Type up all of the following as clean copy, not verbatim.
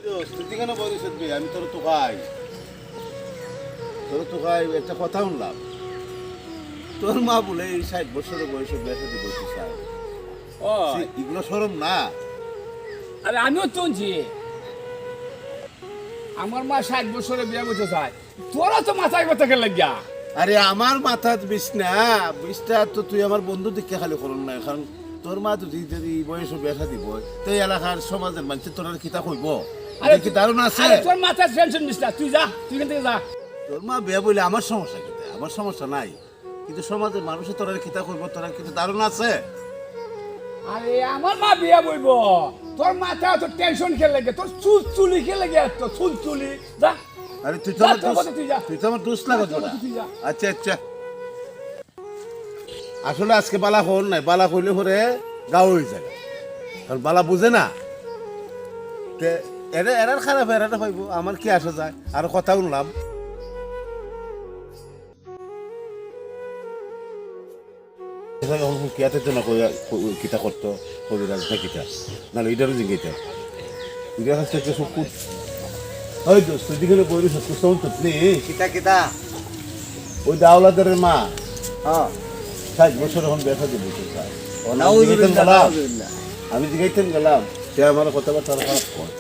তুই কেন বলিস আমি তোর তো ভাই একটা কথা শুনলাম তোর মা বলে এই 60 বছরের বয়সে বেঁচে দিব চাই ও এগুলো সরম না। আরে আমিও শুনছি আমার মা 60 বছরে বিয়ে করতে চায়, তোরা তো মাথায় কথা কে লাগিয়া। আরে আমার মাথাত বিষ না, বিষটা তো তুই আমার বন্ধু দিকে খালি করুন না, কারণ তোর মা যদি যদি বয়সে বেঁচে দিব তো এই এলাকার সমাজের মানুষ তোর কিতা কইব? আরে কি দারুণ আছে? আরে তোর মাথায় টেনশন নিস না, তুই যা, তুই এখান থেকে যা। তোর মা বিয়ে বলে আমার সমস্যা কি? আমার সমস্যা নাই, কিন্তু সমাজের মানুষের তোরা কিতা কইব তোরা কিন্তু দারুণ আছে। আরে আমার মা বিয়ে বইব, তোর মাথায় তো টেনশন কে লাগে, তোর চুলি কে লাগে, তো চুলি যা। আরে তুই তো যা, আমার তোর কথা তুই যা। তুই তো আমার দোষ লাগত তোর না। কথা তুই যা। আচ্ছা আচ্ছা, আসলে আজকে বালা হন নাই, বালা কইলে পরে গাও হয়ে যায়, কারণ বালা বুঝে না। তে এরার খারাপ এরাটা পাইব, আমার কি আসা যায়? আর কথা শুনলাম কিয়াতে তো না কিতা করতো কবিরাজ না কিতা, নাহলে এটারও জিঙ্গিতা এটার কাছ থেকে সব ওই দোস্ত দিকে বইলে সব তো নেই। কিতা কিতা ওই দাওলাদের মা হ্যাঁ 60 বছর এখন ব্যথা দিয়ে বসে যায়। আমি জিগাইতেন গেলাম, সে আমার কথাবার্তা খারাপ কর।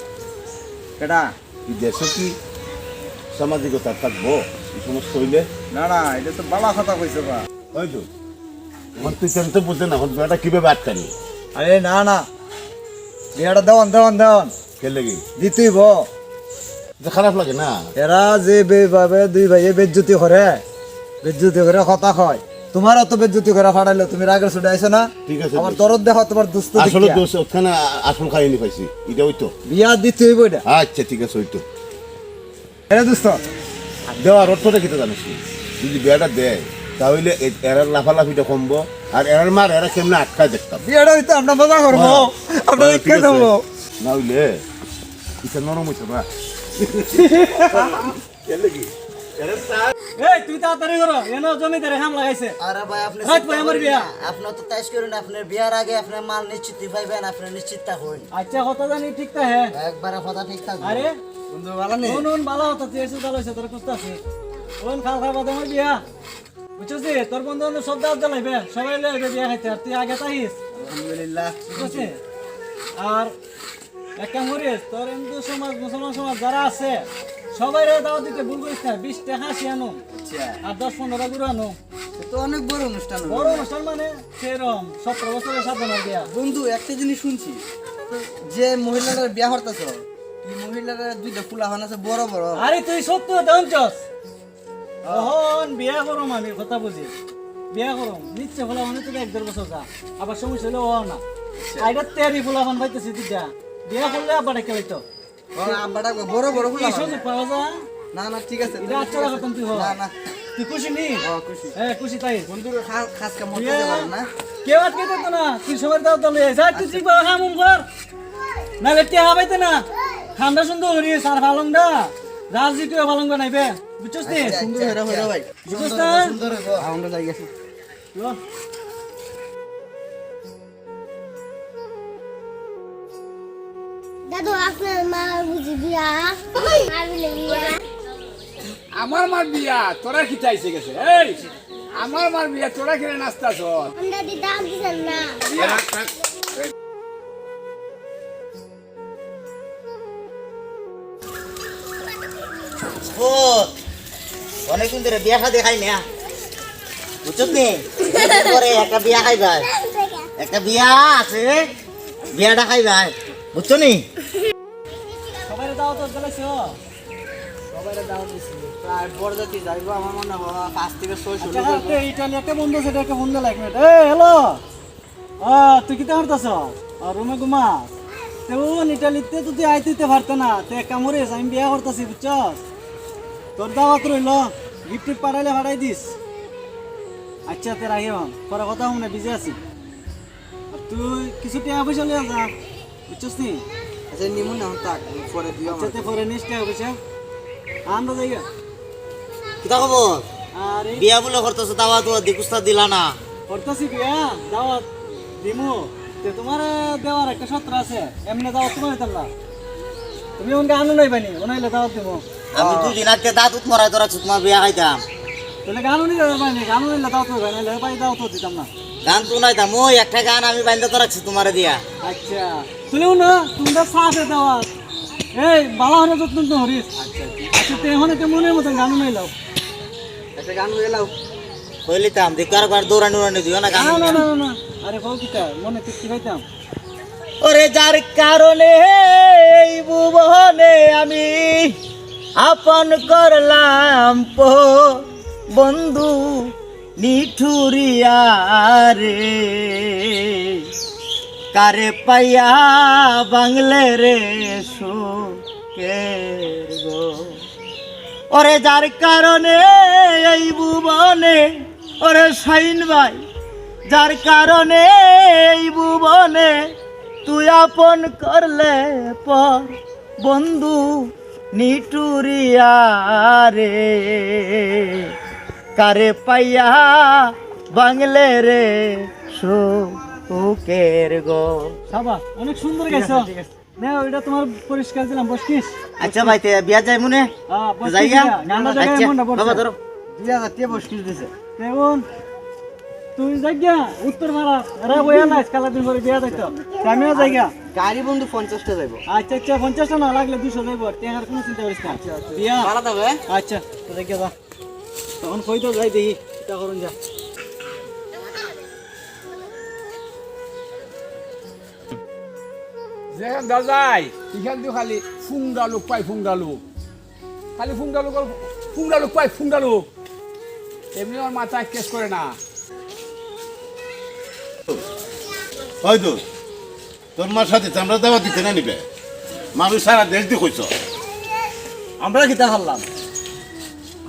কেডা এই দেশে কি সামাজিকতা থাকবো এই সমস্ত হইলে? না না এটা তো বালা কথা কইছো বা। ওই তো আমার তুই কেন তো বুঝে না, এখন বেটা কিভাবে আটকানি? আরে না না বিয়াটা দেওয়ান দেওয়ান দেওয়ান কে লেগে দিতেই ভ। যে খারাপ লাগে না? এরা যে ভাবে দুই ভাইয়ে বেজ্জতি করে কথা কয়, তোমার অত বেজ্জতি করে ফাটাইলো, তুমি রাগের ছুটে আইছো না? ঠিক আছে, আমার দরদ দেখো তোমার দুস্থ আসলে দোষ ওখানে আসল খাইনি পাইছি, এটা ওই তো। বিয়া দিতে হইব এটা। আচ্ছা ঠিক আছে, ওই তো এটা দুস্থ দেওয়ার অর্থটা কিতা জানিস? যদি বিয়াটা দেয় তাহলে এরার লাফালাফিটা কমবো, আর এরার মার এরা কেমনে আটকায় দেখতাম। বিয়াটা হইতে আমরা মজা করবো, আমরা ঠিক দেখে আছে। দেবো। না হইলে এটা নরম হইছে না। এই তুই তাড়াতাড়ি করো, এনো জমিদারে হাম লাগাইছে। আরে ভাই আপনি হাট ভাই আমার বিয়া। আপনি তো তাইস করুন, আপনার বিয়ার আগে আপনার মাল নিশ্চিত পাইবেন, আপনি নিশ্চিত থাকুন। আচ্ছা কথা জানি ঠিক তা হ্যাঁ। একবারে কথা ঠিক থাকবে। আরে বন্ধু ভালো নেই নুন বালা হতা তুই এসে দালাইছে তোর কুস্তাছে। ওন খাল খাবা আমার বিয়া। বুঝছিস তোর বন্ধু বান্ধব সব দাওয়াত জ্বালাইবে, সবাই লইবে বিয়া খাইতে, আর তুই আগে তাইস। আলহামদুলিল্লাহ। বুঝছিস? আর এক কাম করিস, তোর হিন্দু সমাজ মুসলমান সমাজ যারা আছে সবাই দাওয়াত দিতে ভুল করিস না। 20 টাকা হাসি আনো আর 10-15 গুঁড়ো আনো। তো অনেক বড় অনুষ্ঠান হবে। বড় অনুষ্ঠান মানে সেরম 17 বছরের সাধনার বিয়া। বন্ধু একটা জিনিস শুনছি, যে মহিলাদের বিয়া হরতাছ এই মহিলাদের দুইটা ফুলা হন আছে বড় বড়। আরে তুই সত্য দেনছস ওহন বিয়া করম, আমি কথা বুঝি বিয়া করম নিচ্ছে ফলা মানে তুই 1-1.5 বছর যা, আবার সমস্যা হলে ও না আইডা তেরি ফুলা হন পাইতেছি তুইটা বিয়া করলে আবার কে হইতো আব্বাটা বড় বড় ফুলা এই সুযোগ পাওয়া যা। না না ঠিক আছে। এটা আচ্ছা কথা তুই হ না না তুই খুশি নি? খুশি। হ্যাঁ খুশি তাই বন্ধুর খাস কাম হতে পারে না। কেউ আটকে দিত না, তুই সবার দাও দলে যা তুই ঠিক বাবা হামুম কর না বেটি হাবাইতে না। ঠান্ডা সুন্দর হরি সার ফালং দা রাজি তুই ফালং বানাইবে, বুঝছস নি? সুন্দর হইরা হইরা ভাই বুঝছস না? সুন্দর হইবো আমরা যাই গেছি। লো। দাদু আপনার মা বুঝি বিয়া মারলে বিয়া আমার মার বিয়া তোরা কি চাইছে গেছে? এই আমার মার বিয়া তোরা কিনে নাস্তাছ? আমরা দি দাম দিছেন না। ও অনেকদিন ধরে বিয়া খা দেখাই না, বুঝছো নি? পরে একটা বিয়া খাই ভাই, একটা বিয়া আছে, বিয়াটা খাই ভাই, বুঝছো নি? সবাই দাও তো গেলাইছো সবাইরে দাওয়াত দিছি, প্রায় বরযাত্রী যাইবো আমার মনে হয় 5 থেকে 6 শুরু আচ্ছা করব। ইটালি একটা বন্ধু সেটা একটা ফোন দিলা এক মিনিট। এই হ্যালো তুই কি করতেছ? রুমে ঘুমা তেমন ইটালিতে তুই আইতে পারত না, তে কামড়িস আমি বিয়া করতেছি বুঝছস? তোর দাওয়াত রইল, গিফট পাঠাইলে পাঠাই দিস। আচ্ছা তে রাখিম, পরে কথা শুনে বিজি আছি। আর তুই কিছু টাকা পয়সা লিয়ে যা, বুঝছস নি? আচ্ছা নিমু না তাক পরে দিও আচ্ছা তে পরে নিস টাকা পয়সা আমরা যাইগা। কিতা খবর? আর এই বিয়া বলে করতেছ, দাওয়া তো দিকুস্তা দিলা না। করতেছি বিয়া দাওয়াত দিমু, তে তোমার দেওয়ার একটা সত্র আছে, এমনি দাওয়াত তোমার দিতাম না। তুমি ওনকে আনো নাই পানি ওনাইলে দাওয়াত দিব আমি দুদিন আজকে দাঁত মরাই তো রাখছি তোমার বিয়া খাইতাম তাহলে গান উনি যাবে পানি গান উনিলে দাওয়াত হবে নাইলে পানি দাওয়াত দিতাম না গান তো নাইতাম ওই একটা গান আমি বাইন্দা তো রাখছি তোমার দিয়া আচ্ছা শুনেও না তোমরা সাথে দাওয়াত এই বালা হনে যত্ন তো হরিস আচ্ছা তে হনে তে মনের মতন গান উনাইলাও একটা গান উনাইলাও কইলিতাম দেখার বার দৌড়ানি উড়ানি দিও না গান না না না না আরে বল কিটা মনে তৃপ্তি পাইতাম ওরে যার কারণে এই ভুবনে আমি আপন করলাম বন্ধু নিঠুরিয়া রে কারে পাইয়া বাংলে রে সুখের গো ওরে যার কারণে এই ভুবনে ওরে শাইন ভাই যার কারণে এই ভুবনে তুই আপন করলে পর বন্ধু নিটুরিয়া রে কারে পাইয়া বাংলে রে সুখের গো সাবা অনেক সুন্দর গাইছো না ওইটা তোমার পরিষ্কার দিলাম বসকিস আচ্ছা ভাই তে বিয়া যাই মনে হ্যাঁ যাইগা গান্ডা জায়গায় আচ্ছা, মনটা বাবা বসে ধরো 2000 টাকা বসকিস দিছে কেমন তুই যাইগা উত্তর মারা রে বইয়া নাইস কালা দিন পরে বিয়া যাইতো আমিও যাইগা গাড়ি বন্ধু 50 টা যাইবো আচ্ছা আচ্ছা 50 টা না লাগলে 200 যাইবো টেহার কোনো চিন্তা করিস না বিয়া ভাড়া দেবে আচ্ছা তো যাইগা যা তখন কই তো যাই দেখি এটা করুন যা যেখান দা যায় এখান দিয়ে খালি ফুংডা লোক পাই ফুংডা লোক খালি ফুংডা লোক পাই ফুংডা লোক এমনি আমার মাথায় কেস করে না হয়তো তোর মার সাথে আমরা দাওয়া দিতে না নিবে মানুষ সারা দেশ দিয়ে কইছ আমরা কিতা করলাম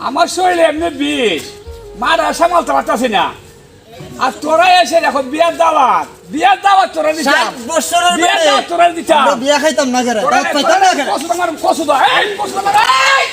আমার শরীরে এমনি বিষ মার আশা মালতে পারতাছি না আর তোরা এসে দেখো বিয়ার দাওয়াত তোরা দিতাম 7 বছরের বিয়ার মধ্যে দাওয়াত তোরা দিতাম আমরা বিয়া খাইতাম না করে তোরা দাঁত পাইতাম না করে কসু তোমার কসু দাও এই কসু তোমার এই